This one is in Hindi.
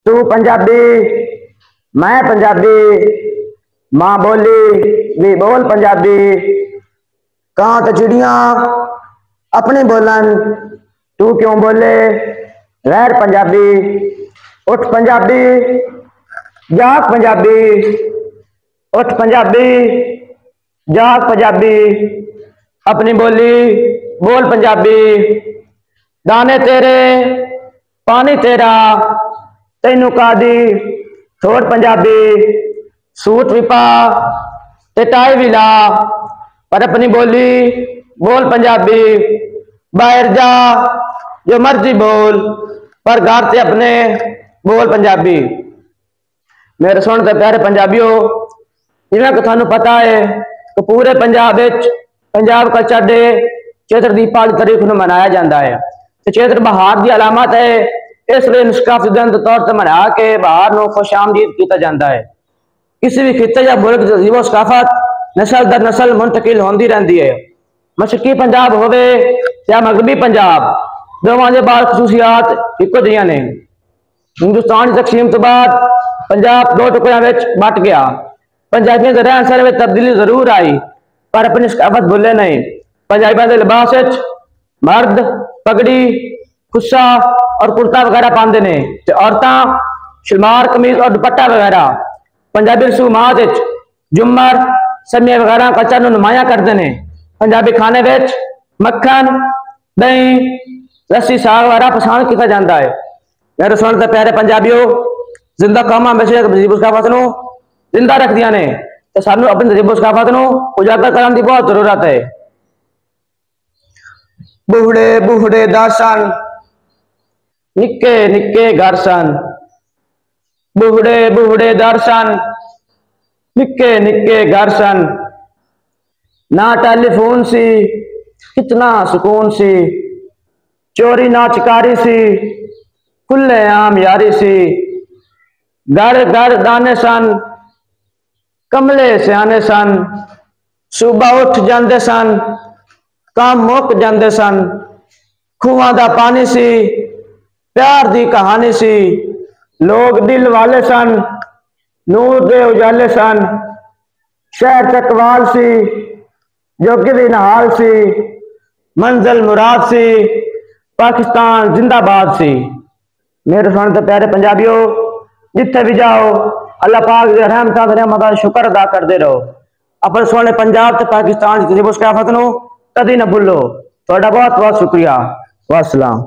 तू पंजाबी, मैं पंजाबी, माँ बोली भी बोल पंजाबी। कहाँ तो चिड़िया अपनी बोलन, तू क्यों बोले गैर पंजाबी। उठ पंजाबी, जाग पंजाबी, उठ पंजाबी, जाग पंजाबी, अपनी बोली बोल पंजाबी। दाने तेरे पानी तेरा, तैनू कादी थोड़ पंजाबी। सूट भी पा ते टाई भी ला, पर अपनी बोली बोल पंजाबी। बाहर जा जो मर्जी बोल, पर घर से अपने बोल पंजाबी। मेरे सुनते प्यारे पंजाबियों, जिवें कि थानू पता है कि पूरे पंजाब पंजाब कल्चर डे चैत्र दी 5 तारीख को मनाया जाता है। तो चैत्र बहार की अलामत है, इसलिए निष्काफिदंत तौर पर मना के बहार को खुश आमदीद किया जाता है। किसी भी खिते या मुल्क की तहजीब सकाफत नस्ल दर नस्ल मुंतकिल होती रहती है। मशरकी पंजाब होवे या मगरबी पंजाब, दोवां दे बाल खसूसियात इको जिहियां ने। हिंदुस्तान की तकसीम तो बाद पंजाब 2 टुकड़ों में बट गया। पंजाबियों के रहन सहन में तब्दीली जरूर आई, पर अपनी सकाफत भूले नहीं। पंजाबियों के लिबास मर्द पगड़ी, खुस्सा और कुर्ता वगैरह पाते ने, औरतां शलवार कमीज और दुपट्टा वगैरह। पंजाबी रसूमात झुमर समिया वगैरह कल्चर नुमाया करते हैं। पंजाबी खाने में मक्खन, दही, लस्सी, साग वगैरह पसंद किया जाता है। मेरे सुनते प्यारे पंजाबियों, जिंदा कौमां हमेशा तहजीब सकाफत जिंदा रख दिया ने, तो सानू अपनी तहजीब सकाफत उजागर करने की बहुत जरूरत है। बूढ़े बूढ़े दर्शन, निक्के निक्के घर सन। बूढ़े बूढ़े दर्शन, निक्के निक्के घर सन। ना टेलीफोन सी कितना सुकून सी, चोरी ना चिकारी सी, खुले आम यारी सी। घर घर दाने सन, कमले सियाने सन। सुबह उठ जाते सन, काम मुक जाते सन। खूहां दा पानी सी, प्यार दी कहानी सी। लोग दिल वाले सन, नूर दे उजाले सन। शहर चकवाल सी, जोगी दी नहाल सी। मंजिल मुराद सी, पाकिस्तान जिंदाबाद सी। मेरे सुनते प्यारे पंजाबियों, जिथे भी जाओ अल्लाह पाक की रहमत का शुक्र अदा करते रहो। अपने सोने पंजाब ते पाकिस्तान की सकाफत कदी ना भूलो। थोड़ा बहुत बहुत शुक्रिया। वास्सलाम।